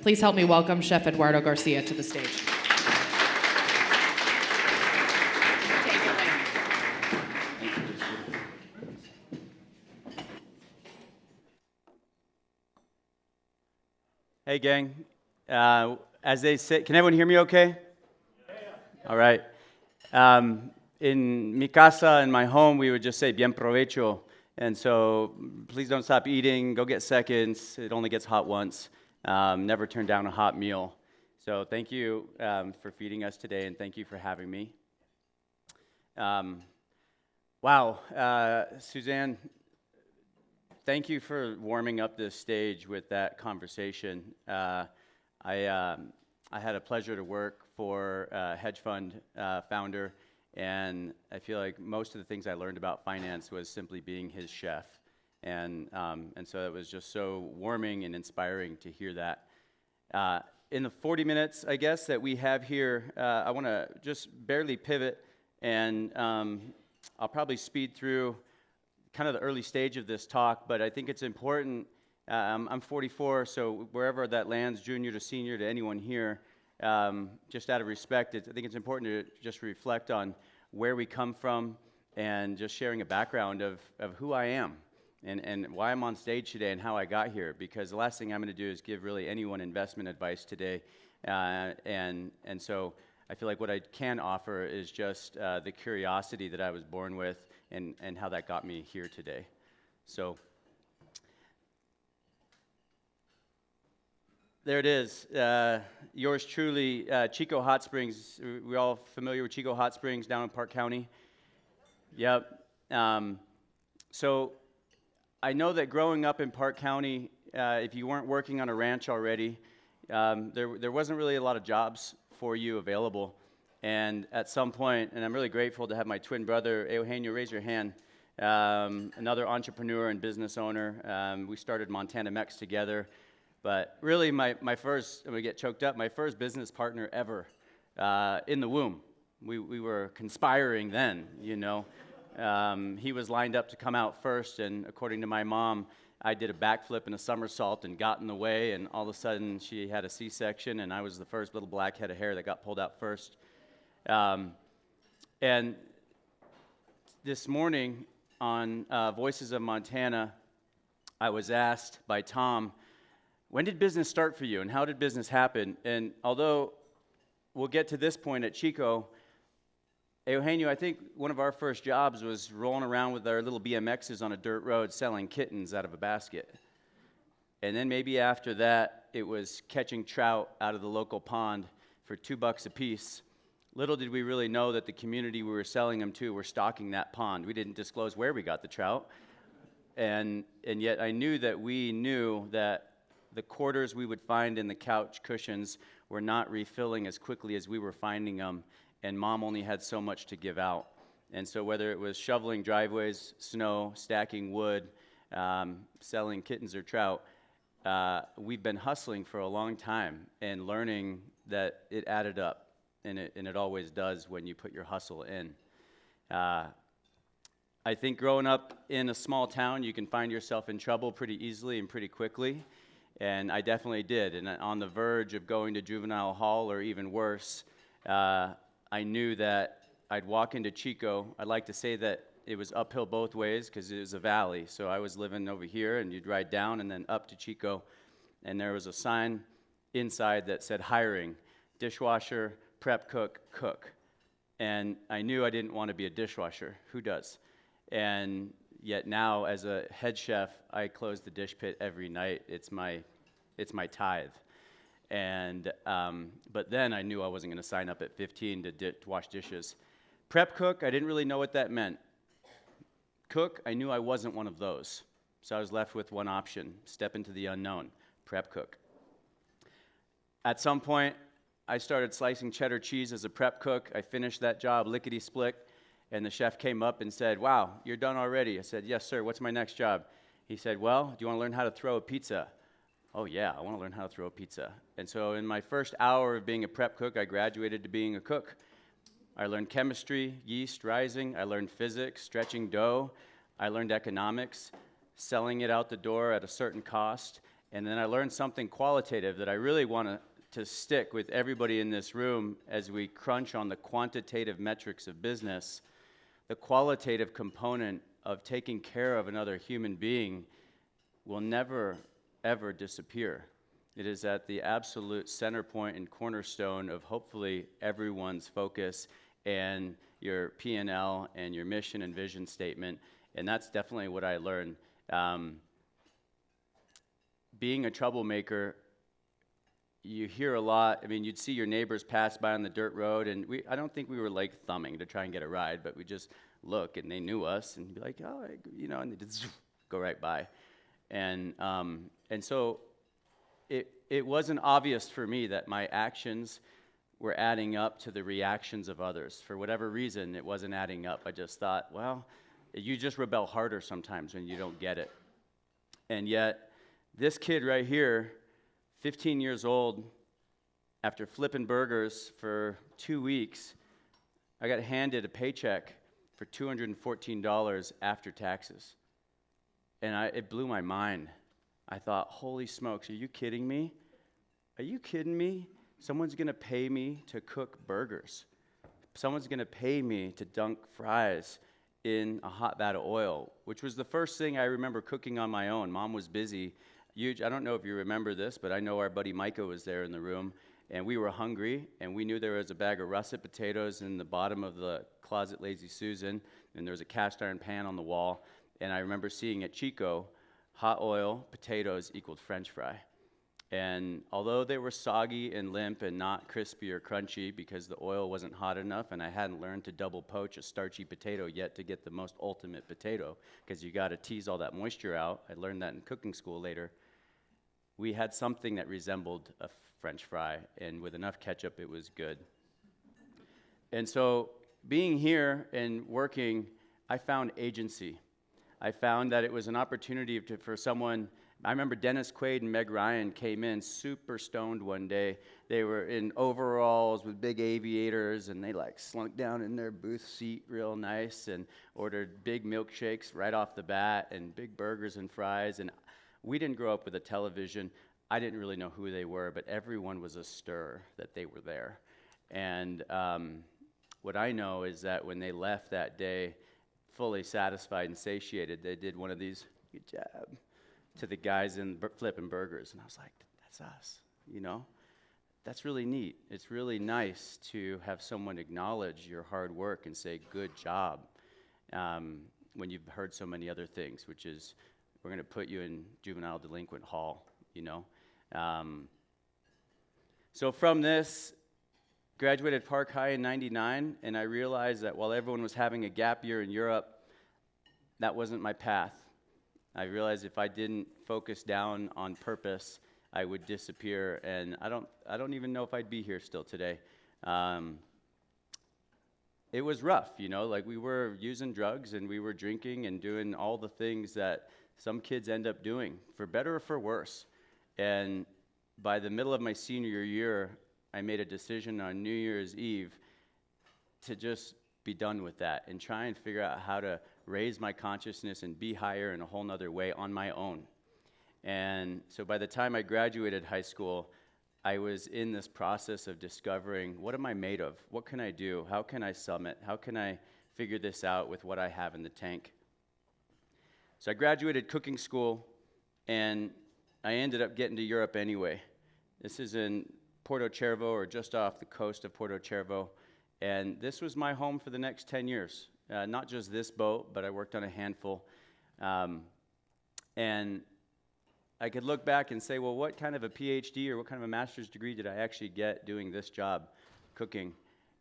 Please help me welcome Chef Eduardo Garcia to the stage. Hey, gang. As they say, can everyone hear me okay? Yeah. All right. In mi casa, in my home, we would just say bien provecho. And so please don't stop eating. Go get seconds. It only gets hot once. Never turn down a hot meal. So thank you for feeding us today, and thank you for having me. Wow. Suzanne, thank you for warming up this stage with that conversation. I had a pleasure to work for a hedge fund founder, and I feel like most of the things I learned about finance was simply being his chef. And so it was just so warming and inspiring to hear that. In the 40 minutes, I guess, that we have here, I want to just barely pivot, and I'll probably speed through kind of the early stage of this talk, but I think it's important. I'm 44, so wherever that lands, junior to senior to anyone here, just out of respect, I think it's important to just reflect on where we come from and just sharing a background of who I am and why I'm on stage today and how I got here, because the last thing I'm going to do is give really anyone investment advice today, and so I feel like what I can offer is just the curiosity that I was born with and how that got me here today. So there it is. Yours truly, Chico Hot Springs. We all familiar with Chico Hot Springs down in Park County? Yep. So I know that growing up in Park County, if you weren't working on a ranch already, there wasn't really a lot of jobs for you available. And at some point, and I'm really grateful to have my twin brother, Eugenio, raise your hand, another entrepreneur and business owner. We started Montana Mex together. But really, my first, I'm going to get choked up, my first business partner ever in the womb. We were conspiring then, you know. He was lined up to come out first, and according to my mom, I did a backflip and a somersault and got in the way, and all of a sudden she had a C-section, and I was the first little black head of hair that got pulled out first. And this morning on Voices of Montana, I was asked by Tom, when did business start for you, and how did business happen? And although we'll get to this point at Chico, Eugenio, I think one of our first jobs was rolling around with our little BMXs on a dirt road selling kittens out of a basket. And then maybe after that, it was catching trout out of the local pond for $2 a piece. Little did we really know that the community we were selling them to were stocking that pond. We didn't disclose where we got the trout. And yet I knew that we knew that the quarters we would find in the couch cushions were not refilling as quickly as we were finding them, and Mom only had so much to give out. And so whether it was shoveling driveways, snow, stacking wood, selling kittens or trout, we've been hustling for a long time and learning that it added up, and it always does when you put your hustle in. I think growing up in a small town, you can find yourself in trouble pretty easily and pretty quickly. And I definitely did. And on the verge of going to juvenile hall or even worse, I knew that I'd walk into Chico. I'd like to say that it was uphill both ways because it was a valley. So I was living over here, and you'd ride down and then up to Chico. And there was a sign inside that said hiring, dishwasher, prep cook, cook. And I knew I didn't want to be a dishwasher. Who does? And yet now, as a head chef, I close the dish pit every night. It's my tithe. And but then I knew I wasn't going to sign up at 15 to wash dishes. Prep cook, I didn't really know what that meant. Cook, I knew I wasn't one of those. So I was left with one option: step into the unknown. Prep cook. At some point, I started slicing cheddar cheese as a prep cook. I finished that job lickety-split. And the chef came up and said, "Wow, you're done already." I said, "Yes, sir. What's my next job?" He said, "Well, do you want to learn how to throw a pizza?" "Oh, yeah, I want to learn how to throw a pizza." And so in my first hour of being a prep cook, I graduated to being a cook. I learned chemistry, yeast rising. I learned physics, stretching dough. I learned economics, selling it out the door at a certain cost. And then I learned something qualitative that I really want to stick with everybody in this room as we crunch on the quantitative metrics of business. The qualitative component of taking care of another human being will never, ever disappear. It is at the absolute center point and cornerstone of hopefully everyone's focus and your P&L and your mission and vision statement. And that's definitely what I learned. Being a troublemaker, you hear a lot. I mean, you'd see your neighbors pass by on the dirt road, and I don't think we were like thumbing to try and get a ride, but we just look, and they knew us, and be like, oh, and they just go right by. And so it wasn't obvious for me that my actions were adding up to the reactions of others. For whatever reason, it wasn't adding up. I just thought, well, you just rebel harder sometimes when you don't get it. And yet, this kid right here, 15 years old, after flipping burgers for 2 weeks, I got handed a paycheck for $214 after taxes. And it blew my mind. I thought, holy smokes, are you kidding me? Are you kidding me? Someone's going to pay me to cook burgers. Someone's going to pay me to dunk fries in a hot vat of oil, which was the first thing I remember cooking on my own. Mom was busy. Huge. I don't know if you remember this, but I know our buddy Micah was there in the room, and we were hungry, and we knew there was a bag of russet potatoes in the bottom of the closet Lazy Susan, and there was a cast iron pan on the wall, and I remember seeing at Chico, hot oil, potatoes equaled French fry. And although they were soggy and limp and not crispy or crunchy because the oil wasn't hot enough, and I hadn't learned to double poach a starchy potato yet to get the most ultimate potato, because you got to tease all that moisture out. I learned that in cooking school later. We had something that resembled a French fry, and with enough ketchup, it was good. And so being here and working, I found agency. I found that it was an opportunity for someone. I remember Dennis Quaid and Meg Ryan came in super stoned one day. They were in overalls with big aviators, and they like slunk down in their booth seat real nice and ordered big milkshakes right off the bat and big burgers and fries. And we didn't grow up with a television. I didn't really know who they were, but everyone was astir that they were there. And what I know is that when they left that day, fully satisfied and satiated, they did one of these, good job, to the guys in flipping burgers. And I was like, that's us, you know? That's really neat. It's really nice to have someone acknowledge your hard work and say, good job, when you've heard so many other things, which is, we're going to put you in juvenile delinquent hall, you know? So from this, graduated Park High in '99, and I realized that while everyone was having a gap year in Europe, that wasn't my path. I realized if I didn't focus down on purpose, I would disappear, and I don't even know if I'd be here still today. It was rough, you know, like we were using drugs and we were drinking and doing all the things that some kids end up doing, for better or for worse. And by the middle of my senior year, I made a decision on New Year's Eve to just be done with that and try and figure out how to raise my consciousness and be higher in a whole nother way on my own. And so by the time I graduated high school, I was in this process of discovering, what am I made of? What can I do? How can I summit? How can I figure this out with what I have in the tank? So I graduated cooking school, and I ended up getting to Europe anyway. This is in Porto Cervo, or just off the coast of Porto Cervo, and this was my home for the next 10 years. Not just this boat, but I worked on a handful. And I could look back and say, well, what kind of a PhD or what kind of a master's degree did I actually get doing this job, cooking?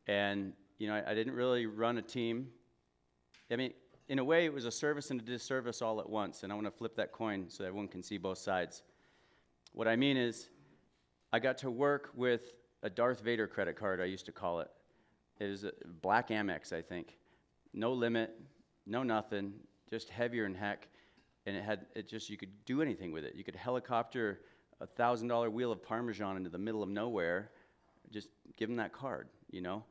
And, you know, I didn't really run a team. I mean, in a way, it was a service and a disservice all at once, and I want to flip that coin so that everyone can see both sides. What I mean is, I got to work with a Darth Vader credit card, I used to call it. It was a black Amex, I think. No limit, no nothing, just heavier than heck. And you could do anything with it. You could helicopter a $1,000 wheel of Parmesan into the middle of nowhere, just give them that card, you know?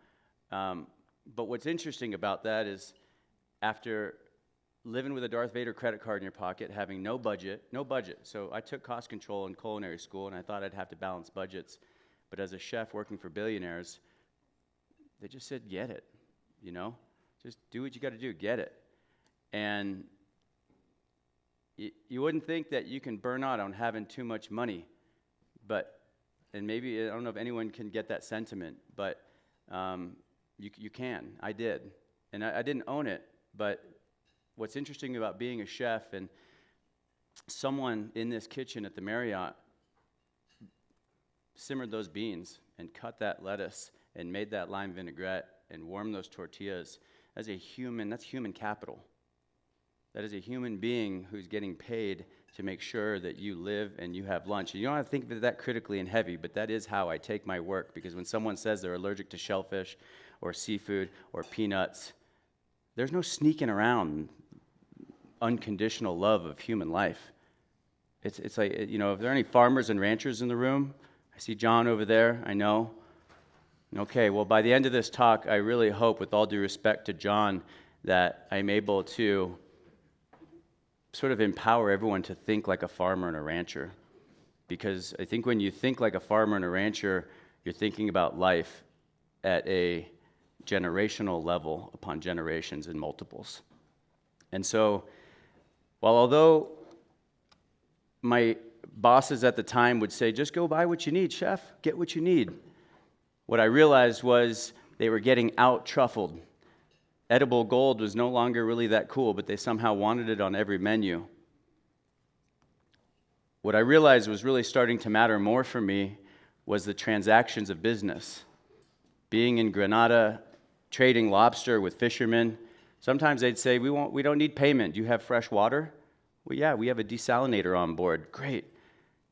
But what's interesting about that is, after living with a Darth Vader credit card in your pocket, having no budget. So I took cost control in culinary school, and I thought I'd have to balance budgets. But as a chef working for billionaires, they just said, get it, you know? Just do what you got to do, get it. And you wouldn't think that you can burn out on having too much money, and maybe, I don't know if anyone can get that sentiment, but you can. I did. And I didn't own it, but what's interesting about being a chef, and someone in this kitchen at the Marriott simmered those beans and cut that lettuce and made that lime vinaigrette and warmed those tortillas. That's human capital. That is a human being who's getting paid to make sure that you live and you have lunch. And you don't have to think of that critically and heavy, but that is how I take my work, because when someone says they're allergic to shellfish or seafood or peanuts, there's no sneaking around unconditional love of human life. It's like, if there are any farmers and ranchers in the room, I see John over there, I know. Okay, well, by the end of this talk, I really hope, with all due respect to John, that I'm able to sort of empower everyone to think like a farmer and a rancher. Because I think when you think like a farmer and a rancher, you're thinking about life at a generational level upon generations and multiples. And so, although my bosses at the time would say, just go buy what you need, chef, get what you need, what I realized was they were getting out-truffled. Edible gold was no longer really that cool, but they somehow wanted it on every menu. What I realized was really starting to matter more for me was the transactions of business. Being in Grenada, trading lobster with fishermen, sometimes they'd say, we don't need payment. Do you have fresh water? Well, yeah, we have a desalinator on board. Great.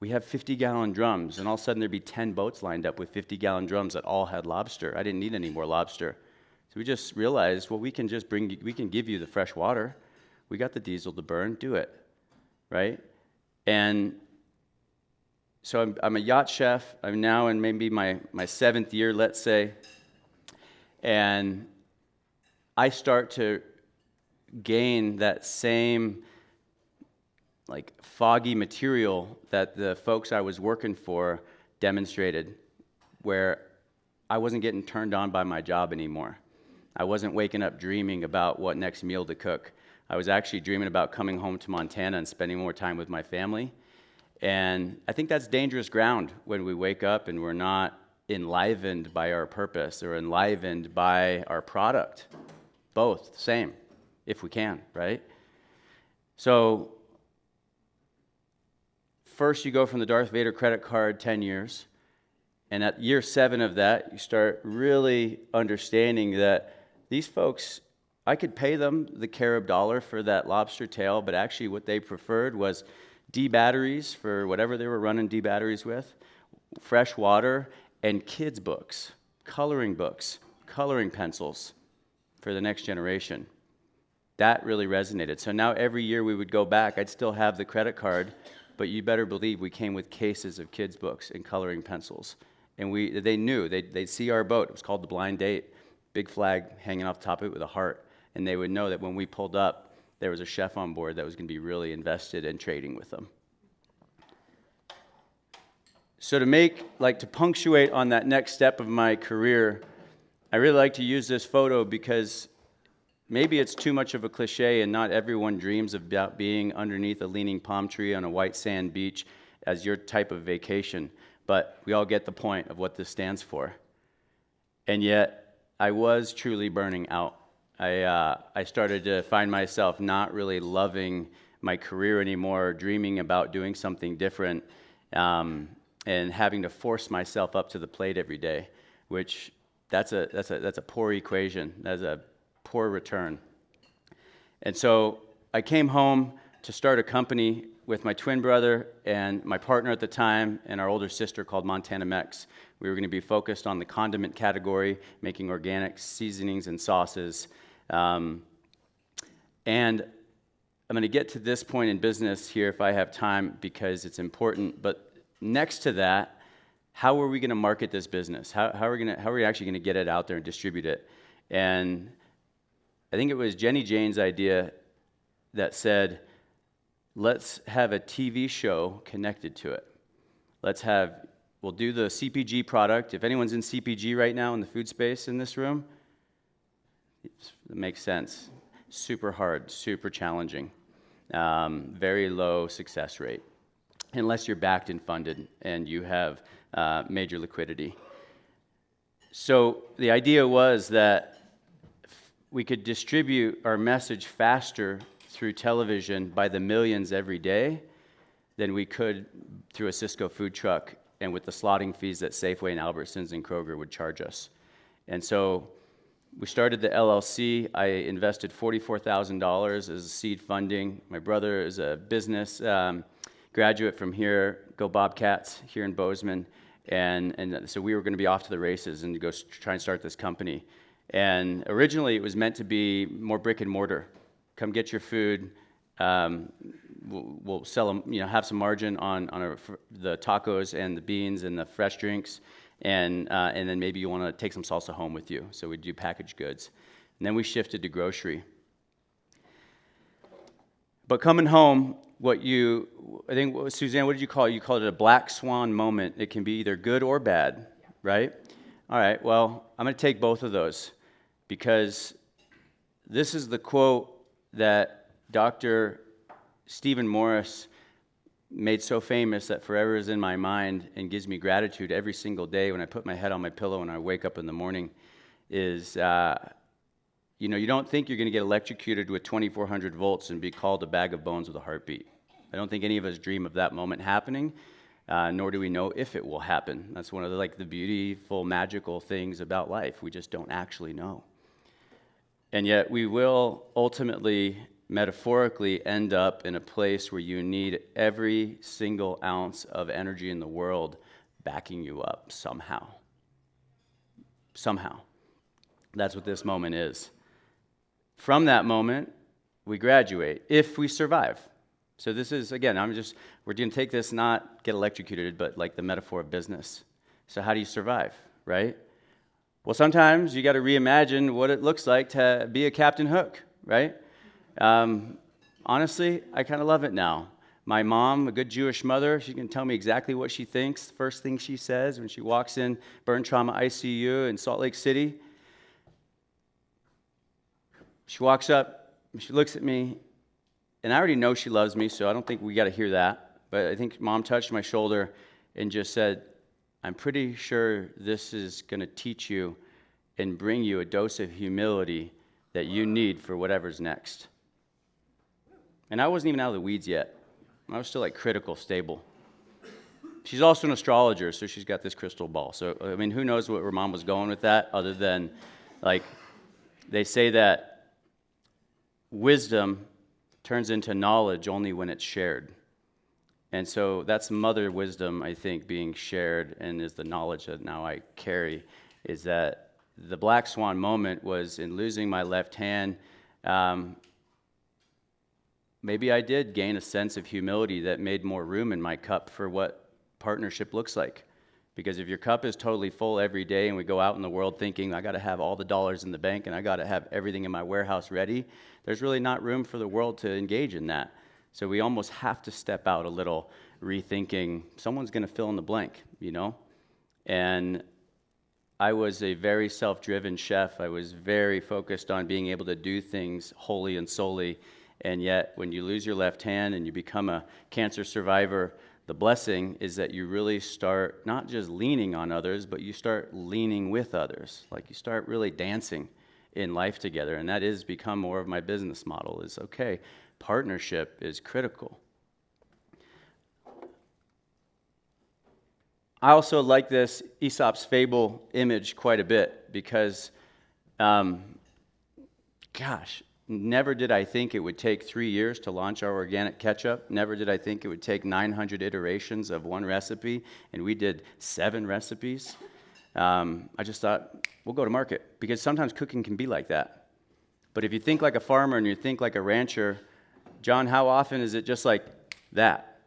We have 50-gallon drums, and all of a sudden there'd be 10 boats lined up with 50-gallon drums that all had lobster. I didn't need any more lobster. So we just realized, well, we can give you the fresh water. We got the diesel to burn, do it, right? And so I'm a yacht chef. I'm now in maybe my 7th year, let's say, and I start to gain that same like foggy material that the folks I was working for demonstrated, where I wasn't getting turned on by my job anymore. I wasn't waking up dreaming about what next meal to cook. I was actually dreaming about coming home to Montana and spending more time with my family. And I think that's dangerous ground when we wake up and we're not enlivened by our purpose or enlivened by our product. Both, same, if we can, right? So first you go from the Darth Vader credit card, 10 years, and at year 7 of that, you start really understanding that these folks, I could pay them the Carib dollar for that lobster tail, but actually what they preferred was D batteries for whatever they were running D batteries with, fresh water, and kids' books, coloring pencils for the next generation. That really resonated. So now every year we would go back, I'd still have the credit card, but you better believe we came with cases of kids' books and coloring pencils. And they knew, they'd see our boat. It was called the Blind Date. Big flag hanging off the top of it with a heart. And they would know that when we pulled up, there was a chef on board that was going to be really invested in trading with them. So to punctuate on that next step of my career, I really like to use this photo because maybe it's too much of a cliche and not everyone dreams about being underneath a leaning palm tree on a white sand beach as your type of vacation, but we all get the point of what this stands for. And yet, I was truly burning out. I started to find myself not really loving my career anymore, dreaming about doing something different, and having to force myself up to the plate every day, which that's a poor equation. That's a poor return. And so I came home to start a company with my twin brother and my partner at the time and our older sister called Montana Mex. We were going to be focused on the condiment category, making organic seasonings and sauces. And I'm going to get to this point in business here if I have time because it's important. But next to that, how are we going to market this business? How are we actually going to get it out there and distribute it? And I think it was Jenny Jane's idea that said, let's have a TV show connected to it. We'll do the CPG product. If anyone's in CPG right now in the food space in this room, it makes sense. Super hard, super challenging, very low success rate, unless you're backed and funded and you have major liquidity. So the idea was that we could distribute our message faster through television by the millions every day than we could through a Cisco food truck and with the slotting fees that Safeway and Albertsons and Kroger would charge us. And so we started the LLC. I invested $44,000 as seed funding. My brother is a business graduate from here, go Bobcats, here in Bozeman. And so we were going to be off to the races and go try and start this company. And originally it was meant to be more brick and mortar. Come get your food. We'll sell them, have some margin on the tacos and the beans and the fresh drinks. And then maybe you want to take some salsa home with you. So we do packaged goods. And then we shifted to grocery. But coming home, Suzanne, what did you call it? You called it a black swan moment. It can be either good or bad, right? All right, well, I'm going to take both of those because this is the quote that Dr. Stephen Morris made so famous that forever is in my mind and gives me gratitude every single day when I put my head on my pillow and I wake up in the morning is, you don't think you're going to get electrocuted with 2,400 volts and be called a bag of bones with a heartbeat. I don't think any of us dream of that moment happening, nor do we know if it will happen. That's one of the beautiful, magical things about life. We just don't actually know. And yet we will ultimately, metaphorically, end up in a place where you need every single ounce of energy in the world backing you up somehow. Somehow. That's what this moment is. From that moment, we graduate, if we survive. So this is, again, we're going to take this, not get electrocuted, but like the metaphor of business. So how do you survive, right? Well, sometimes you got to reimagine what it looks like to be a Captain Hook, right? Honestly, I kind of love it now. My mom, a good Jewish mother, she can tell me exactly what she thinks. First thing she says when she walks in burn trauma ICU in Salt Lake City, she walks up, and she looks at me, and I already know she loves me, so I don't think we got to hear that. But I think Mom touched my shoulder and just said, I'm pretty sure this is going to teach you and bring you a dose of humility that you need for whatever's next. And I wasn't even out of the weeds yet. I was still critical, stable. She's also an astrologer, so she's got this crystal ball. So, who knows where Mom was going with that other than, they say that wisdom turns into knowledge only when it's shared. And so that's mother wisdom, I think, being shared, and is the knowledge that now I carry, is that the black swan moment was in losing my left hand. Maybe I did gain a sense of humility that made more room in my cup for what partnership looks like. Because if your cup is totally full every day and we go out in the world thinking, I got to have all the dollars in the bank and I got to have everything in my warehouse ready, there's really not room for the world to engage in that. So we almost have to step out a little, rethinking, someone's going to fill in the blank, And I was a very self-driven chef. I was very focused on being able to do things wholly and solely. And yet, when you lose your left hand and you become a cancer survivor, the blessing is that you really start not just leaning on others, but you start leaning with others. You start really dancing in life together. And that has become more of my business model is, okay, partnership is critical. I also like this Aesop's fable image quite a bit because, never did I think it would take 3 years to launch our organic ketchup. Never did I think it would take 900 iterations of one recipe, and we did 7 recipes. I just thought, we'll go to market, because sometimes cooking can be like that. But if you think like a farmer and you think like a rancher, John, how often is it just like that?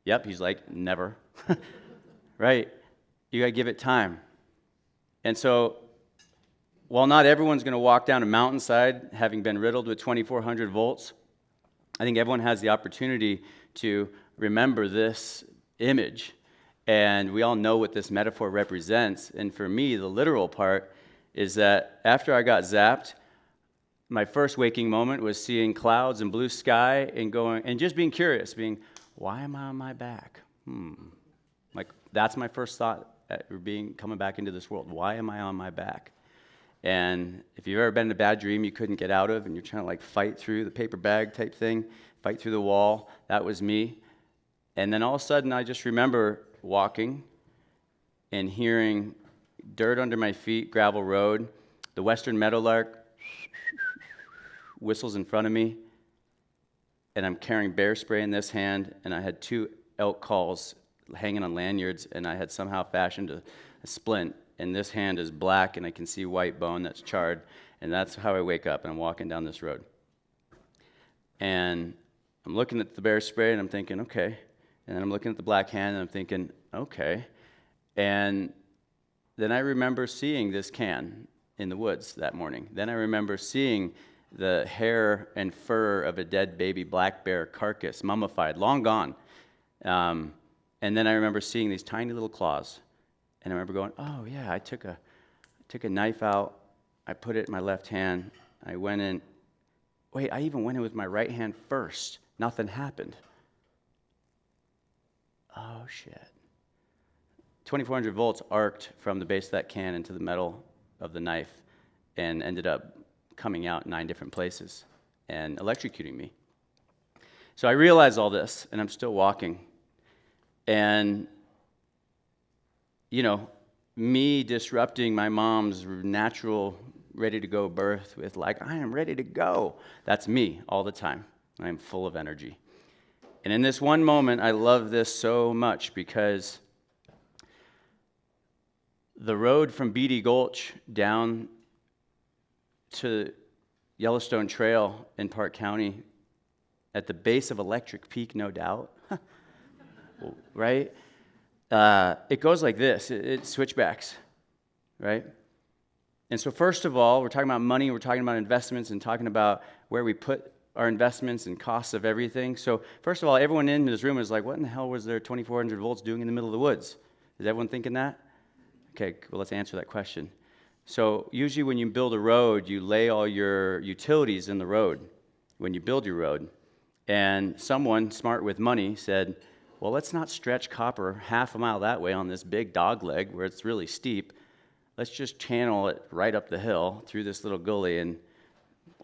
Yep, he's like, never. Right? You got to give it time. And so while not everyone's going to walk down a mountainside having been riddled with 2,400 volts, I think everyone has the opportunity to remember this image. And we all know what this metaphor represents. And for me, the literal part is that after I got zapped, my first waking moment was seeing clouds and blue sky and just being curious, why am I on my back? Like, that's my first thought coming back into this world. Why am I on my back? And if you've ever been in a bad dream you couldn't get out of, and you're trying to like fight through the paper bag type thing, fight through the wall, that was me. And then all of a sudden I just remember walking and hearing dirt under my feet, gravel road, the western meadowlark whistles in front of me, and I'm carrying bear spray in this hand, and I had 2 elk calls hanging on lanyards, and I had somehow fashioned a splint, and this hand is black, and I can see white bone that's charred, and that's how I wake up, and I'm walking down this road. And I'm looking at the bear spray, and I'm thinking, okay. And then I'm looking at the black hand, and I'm thinking, okay. And then I remember seeing this can in the woods that morning. Then I remember seeing the hair and fur of a dead baby black bear carcass, mummified, long gone. And then I remember seeing these tiny little claws. And I remember going, oh yeah, I took a knife out, I put it in my left hand, I went in, I even went in with my right hand first. Nothing happened. Oh shit. 2,400 volts arced from the base of that can into the metal of the knife and ended up coming out 9 different places and electrocuting me. So I realized all this, and I'm still walking. And, me disrupting my mom's natural ready-to-go birth with like, I am ready to go. That's me all the time. I am full of energy. And in this one moment, I love this so much because the road from Beatty Gulch down to Yellowstone Trail in Park County, at the base of Electric Peak, no doubt, right? It goes like this. It switchbacks, right? And so first of all, we're talking about money, we're talking about investments, and talking about where we put our investments and costs of everything. So first of all, everyone in this room is like, what in the hell was there 2,400 volts doing in the middle of the woods? Is everyone thinking that? Okay, well, let's answer that question. So usually when you build a road, you lay all your utilities in the road when you build your road. And someone smart with money said, well, let's not stretch copper half a mile that way on this big dog leg where it's really steep. Let's just channel it right up the hill through this little gully and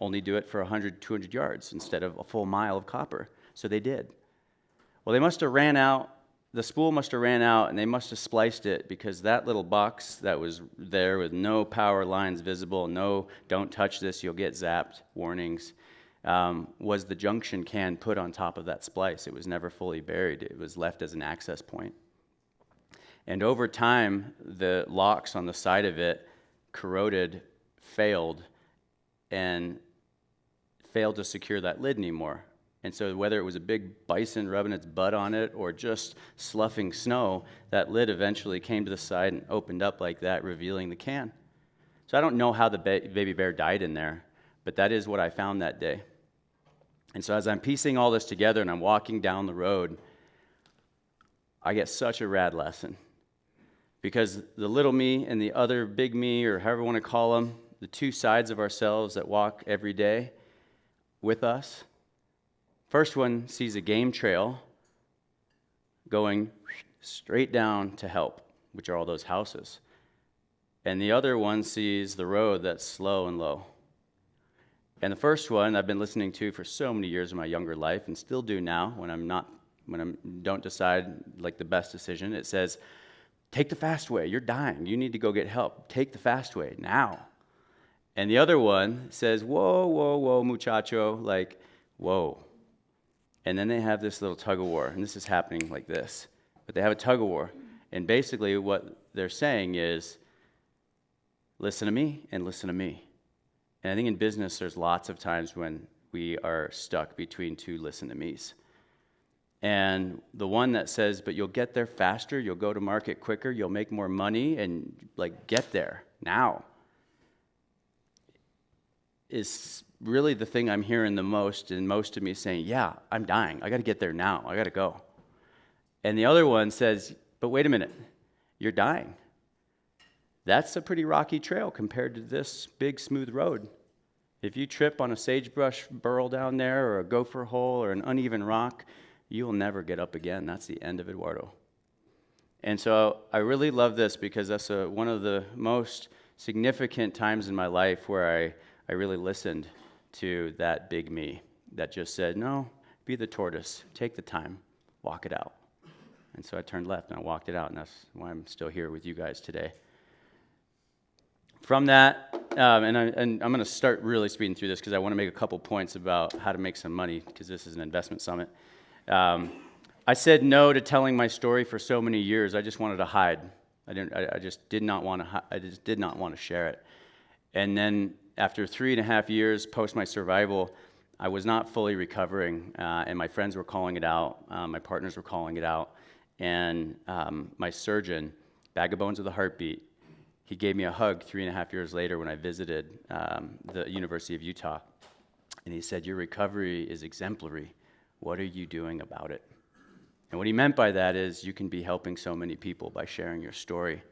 only do it for 100, 200 yards instead of a full mile of copper. So they did. Well, they must have ran out. The spool must have ran out, and they must have spliced it because that little box that was there with no power lines visible, no don't touch this, you'll get zapped warnings, was the junction can put on top of that splice. It was never fully buried. It was left as an access point. And over time, the locks on the side of it corroded, failed, and failed to secure that lid anymore. And so whether it was a big bison rubbing its butt on it or just sloughing snow, that lid eventually came to the side and opened up like that, revealing the can. So I don't know how the baby bear died in there, but that is what I found that day. And so as I'm piecing all this together and I'm walking down the road, I get such a rad lesson. Because the little me and the other big me, or however you want to call them, the 2 sides of ourselves that walk every day with us, first one sees a game trail going straight down to help, which are all those houses. And the other one sees the road that's slow and low. And the first one I've been listening to for so many years in my younger life, and still do now when I don't decide like the best decision. It says, take the fast way, you're dying, you need to go get help. Take the fast way now. And the other one says, whoa, whoa, whoa, muchacho, like, whoa. And then they have this little tug of war, and this is happening like this. But they have a tug of war. And basically what they're saying is, listen to me and listen to me. And I think in business there's lots of times when we are stuck between 2 listen to me's. And the one that says, but you'll get there faster, you'll go to market quicker, you'll make more money, and like get there now. is really the thing I'm hearing the most, and most of me saying, yeah, I'm dying. I got to get there now. I got to go. And the other one says, but wait a minute, you're dying. That's a pretty rocky trail compared to this big, smooth road. If you trip on a sagebrush burl down there or a gopher hole or an uneven rock, you will never get up again. That's the end of Eduardo. And so I really love this because that's one of the most significant times in my life where I really listened to that big me that just said, no, be the tortoise, take the time, walk it out. And so I turned left and I walked it out, and that's why I'm still here with you guys today. From that, and I'm going to start really speeding through this because I want to make a couple points about how to make some money, because this is an investment summit. I said no to telling my story for so many years. I just wanted to hide. I just did not want to share it. And then after 3.5 years post my survival, I was not fully recovering, and my friends were calling it out. My partners were calling it out. And my surgeon, bag of bones with a heartbeat, he gave me a hug 3.5 years later when I visited the University of Utah. And he said, your recovery is exemplary. What are you doing about it? And what he meant by that is you can be helping so many people by sharing your story.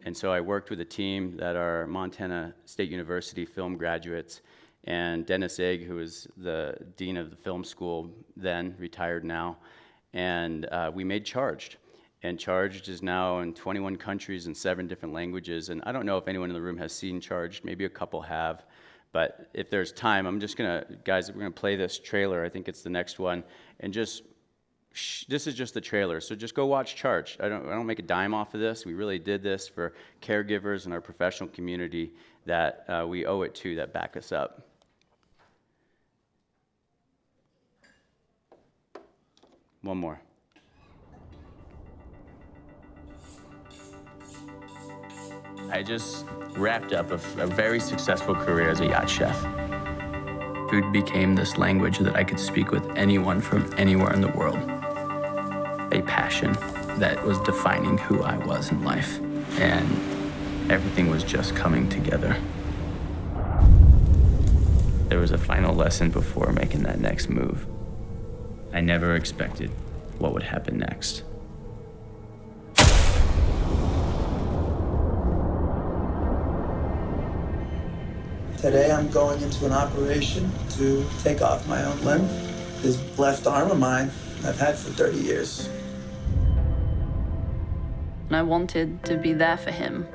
And so I worked with a team that are Montana State University film graduates, and Dennis Egg, who was the dean of the film school then, retired now, and we made Charged. And Charged is now in 21 countries and 7 different languages. And I don't know if anyone in the room has seen Charged. Maybe a couple have. But if there's time, I'm just going to, guys, we're going to play this trailer. I think it's the next one. And just, this is just the trailer. So just go watch Charged. I don't make a dime off of this. We really did this for caregivers and our professional community that we owe it to, that back us up. One more. I just wrapped up a very successful career as a yacht chef. Food became this language that I could speak with anyone from anywhere in the world. A passion that was defining who I was in life. And everything was just coming together. There was a final lesson before making that next move. I never expected what would happen next. Today I'm going into an operation to take off my own limb. This left arm of mine I've had for 30 years. And I wanted to be there for him.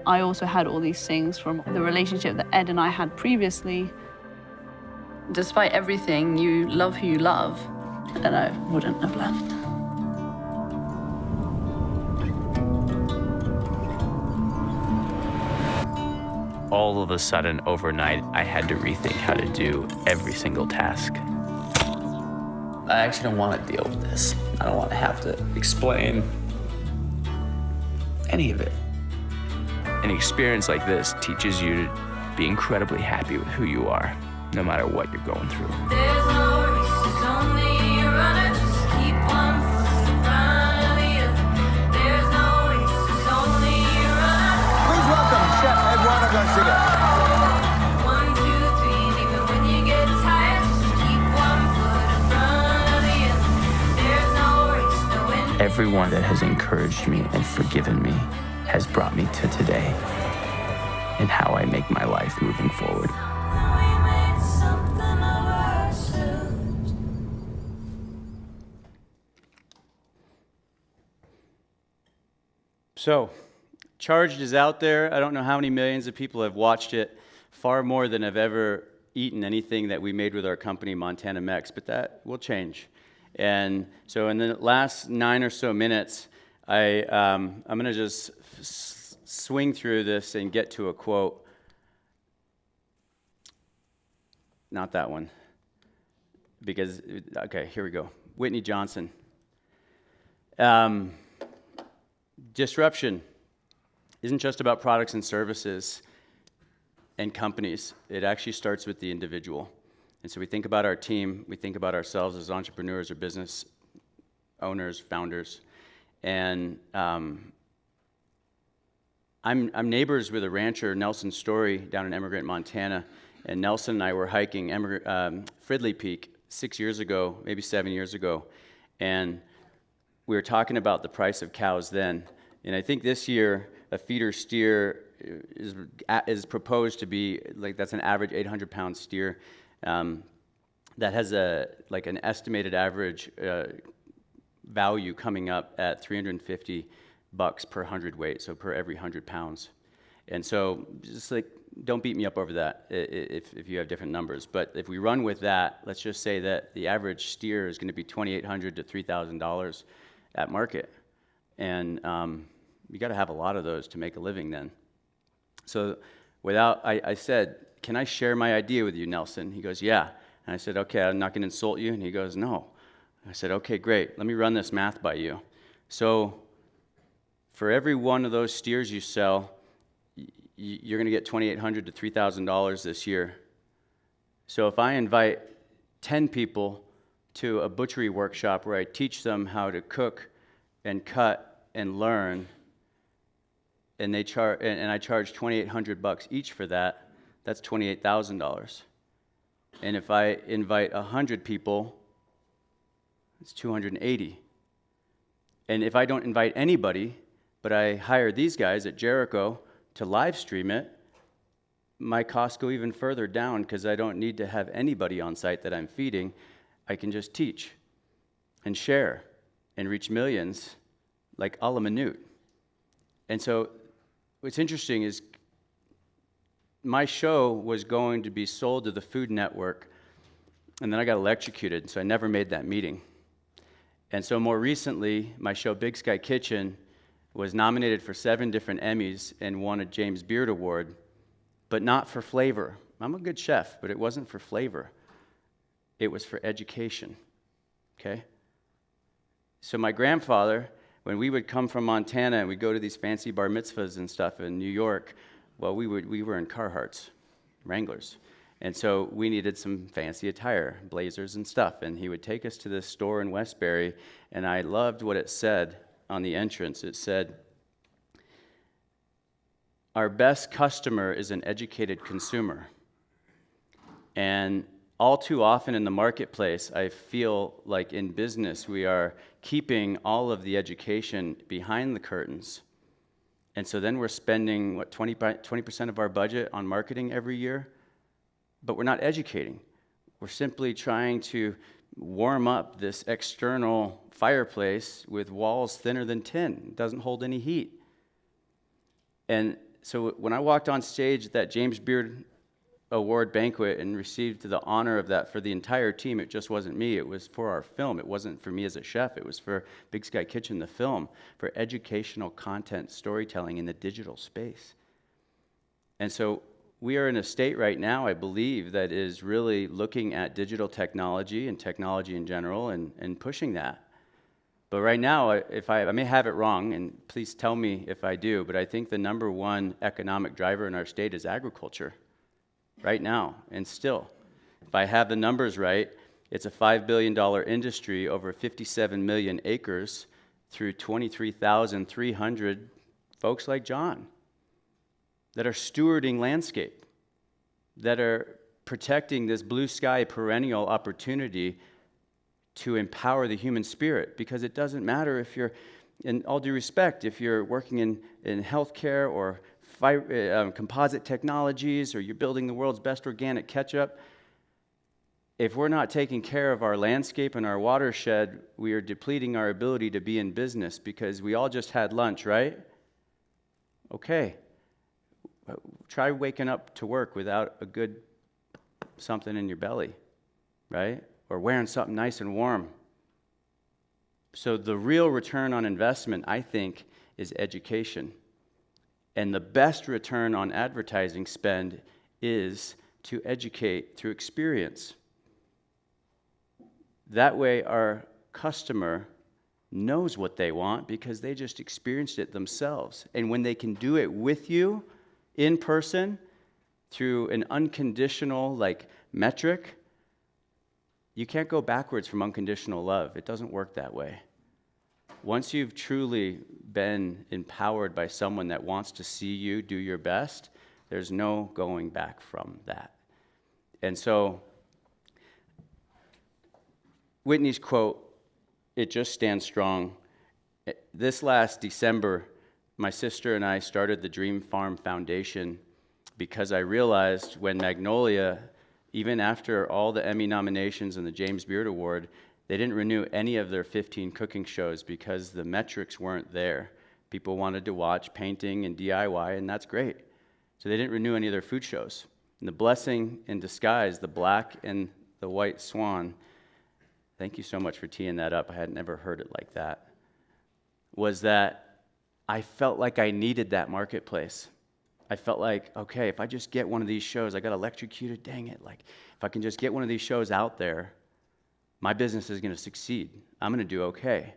I also had all these things from the relationship that Ed and I had previously. Despite everything, you love who you love, and I wouldn't have left. All of a sudden, overnight, I had to rethink how to do every single task. I actually don't want to deal with this. I don't want to have to explain any of it. An experience like this teaches you to be incredibly happy with who you are, no matter what you're going through. There's no races, only a runner. Just keep on foot in front of you. There's no races, only a runner. Please welcome Chef Eduardo Garcia. 1, 2, 3, even when you get tired, just keep 1 foot in front of you. There's no race, no end. Everyone that has encouraged me and forgiven me has brought me to today and how I make my life moving forward. We made something of ourselves. So, Charged is out there. I don't know how many millions of people have watched it, far more than have ever eaten anything that we made with our company, Montana Mex, but that will change. And so in the last 9 or so minutes, I'm going to just swing through this and get to a quote. Not that one. Because, okay, here we go. Whitney Johnson. Disruption isn't just about products and services and companies. It actually starts with the individual. And so we think about our team, we think about ourselves as entrepreneurs or business owners, founders. And I'm neighbors with a rancher, Nelson Story, down in Emigrant, Montana. And Nelson and I were hiking Fridley Peak 6 years ago, maybe 7 years ago, and we were talking about the price of cows then. And I think this year a feeder steer is proposed to be like, that's an average 800-pound steer that has an estimated average value coming up at $350 per hundredweight, so per every 100 pounds. And so just like, don't beat me up over that if you have different numbers. But if we run with that, let's just say that the average steer is going to be $2,800 to $3,000 at market. And you got to have a lot of those to make a living then. So I said, can I share my idea with you, Nelson? He goes, yeah. And I said, okay, I'm not going to insult you. And he goes, no. I said, okay, great. Let me run this math by you. So for every one of those steers you sell, you're going to get $2,800 to $3,000 this year. So if I invite 10 people to a butchery workshop where I teach them how to cook and cut and learn, and I charge $2,800 each for that, that's $28,000. And if I invite 100 people, it's $280. And if I don't invite anybody, but I hire these guys at Jericho to live stream it, my costs go even further down because I don't need to have anybody on site that I'm feeding. I can just teach and share and reach millions like a la minute. And so what's interesting is my show was going to be sold to the Food Network, and then I got electrocuted, so I never made that meeting. And so more recently, my show Big Sky Kitchen was nominated for 7 different Emmys and won a James Beard Award, but not for flavor. I'm a good chef, but it wasn't for flavor. It was for education, okay? So my grandfather, when we would come from Montana and we'd go to these fancy bar mitzvahs and stuff in New York, well, we were in Carhartts, Wranglers. And so we needed some fancy attire, blazers and stuff. And he would take us to this store in Westbury, and I loved what it said on the entrance. It said, our best customer is an educated consumer. And all too often in the marketplace, I feel like in business, we are keeping all of the education behind the curtains. And so then we're spending, 20% of our budget on marketing every year, but we're not educating. We're simply trying to warm up this external fireplace with walls thinner than tin. It doesn't hold any heat. And so when I walked on stage at that James Beard Award banquet and received the honor of that for the entire team, it just wasn't me. It was for our film. It wasn't for me as a chef. It was for Big Sky Kitchen, the film, for educational content storytelling in the digital space. And so we are in a state right now, I believe, that is really looking at digital technology and technology in general and pushing that. But right now, if I may have it wrong, and please tell me if I do, but I think the number one economic driver in our state is agriculture right now, and still. If I have the numbers right, it's a $5 billion industry over 57 million acres through 23,300 folks like John that are stewarding landscape, that are protecting this blue sky perennial opportunity to empower the human spirit. Because it doesn't matter if you're, in all due respect, if you're working in healthcare or composite technologies, or you're building the world's best organic ketchup, if we're not taking care of our landscape and our watershed, we are depleting our ability to be in business. Because we all just had lunch, right? Okay. Try waking up to work without a good something in your belly, right? Or wearing something nice and warm. So the real return on investment, I think, is education. And the best return on advertising spend is to educate through experience. That way our customer knows what they want because they just experienced it themselves. And when they can do it with you in person through an unconditional metric, you can't go backwards from unconditional love. It doesn't work that way. Once you've truly been empowered by someone that wants to see you do your best, there's no going back from that. And so Whitney's quote, "It just stands strong." This last December, my sister and I started the Dream Farm Foundation because I realized when Magnolia, even after all the Emmy nominations and the James Beard Award, they didn't renew any of their 15 cooking shows because the metrics weren't there. People wanted to watch painting and DIY, and that's great. So they didn't renew any of their food shows. And the blessing in disguise, the black and the white swan, thank you so much for teeing that up. I had never heard it like that. Was that I felt like I needed that marketplace. I felt like, okay, if I just get one of these shows, I got electrocuted, dang it. Like, if I can just get one of these shows out there, my business is going to succeed. I'm going to do okay.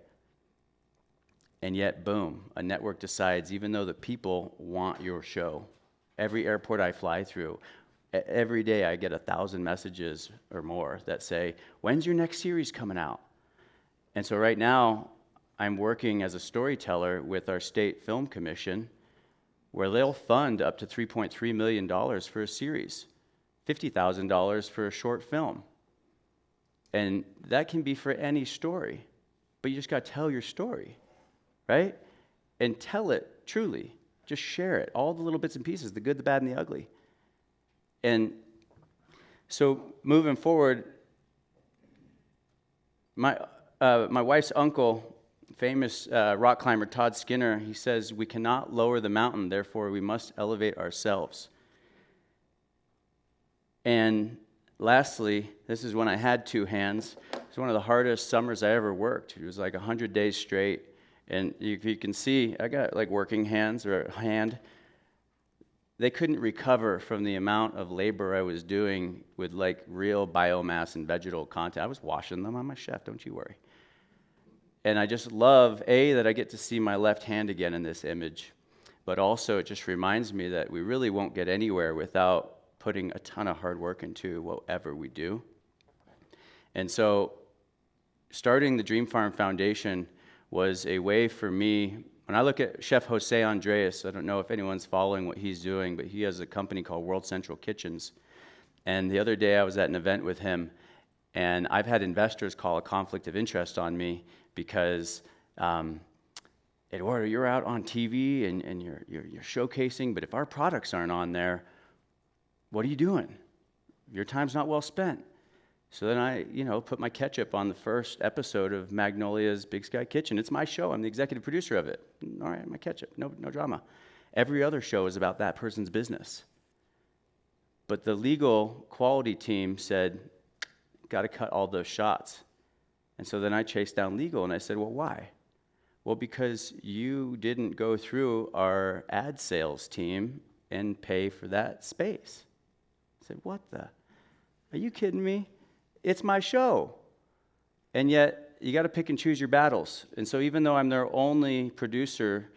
And yet, boom, a network decides, even though the people want your show, every airport I fly through, every day I get 1,000 messages or more that say, when's your next series coming out? And so right now, I'm working as a storyteller with our state film commission, where they'll fund up to $3.3 million for a series, $50,000 for a short film. And that can be for any story, but you just got to tell your story, right? And tell it truly. Just share it, all the little bits and pieces, the good, the bad, and the ugly. And so moving forward, my wife's uncle, famous rock climber Todd Skinner, he says, we cannot lower the mountain, therefore we must elevate ourselves. And lastly, this is when I had two hands. It's one of the hardest summers I ever worked. It was like 100 days straight. And you can see, I got like working hands or a hand. They couldn't recover from the amount of labor I was doing with like real biomass and vegetal content. I was washing them. I'm a chef, don't you worry. And I just love, A, that I get to see my left hand again in this image, but also it just reminds me that we really won't get anywhere without putting a ton of hard work into whatever we do. And so starting the Dream Farm Foundation was a way for me. When I look at Chef Jose Andres, I don't know if anyone's following what he's doing, but he has a company called World Central Kitchens. And the other day I was at an event with him, and I've had investors call a conflict of interest on me because, Eduardo, you're out on TV and you're showcasing, but if our products aren't on there, what are you doing? Your time's not well spent. So then I, put my ketchup on the first episode of Magnolia's Big Sky Kitchen. It's my show. I'm the executive producer of it. All right, my ketchup. No drama. Every other show is about that person's business. But the legal quality team said, got to cut all those shots. And so then I chased down legal, and I said, well, why? Well, because you didn't go through our ad sales team and pay for that space. I said, what the? Are you kidding me? It's my show. And yet, you got to pick and choose your battles. And so even though I'm their only producer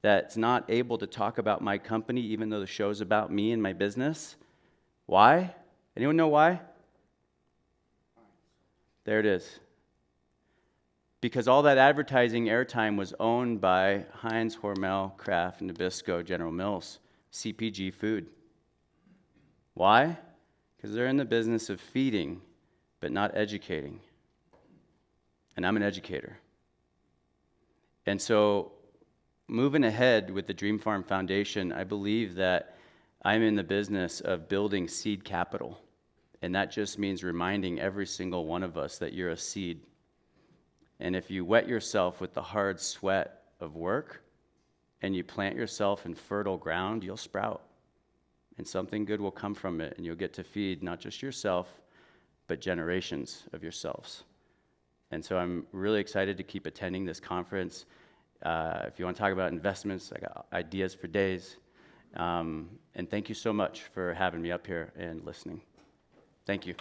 that's not able to talk about my company, even though the show's about me and my business, why? Anyone know why? There it is. Because all that advertising airtime was owned by Heinz, Hormel, Kraft, Nabisco, General Mills, CPG food. Why? Because they're in the business of feeding, but not educating. And I'm an educator. And so moving ahead with the Dream Farm Foundation, I believe that I'm in the business of building seed capital. And that just means reminding every single one of us that you're a seed. And if you wet yourself with the hard sweat of work and you plant yourself in fertile ground, you'll sprout. And something good will come from it, and you'll get to feed not just yourself, but generations of yourselves. And so I'm really excited to keep attending this conference. If you want to talk about investments, I got ideas for days. And thank you so much for having me up here and listening. Thank you.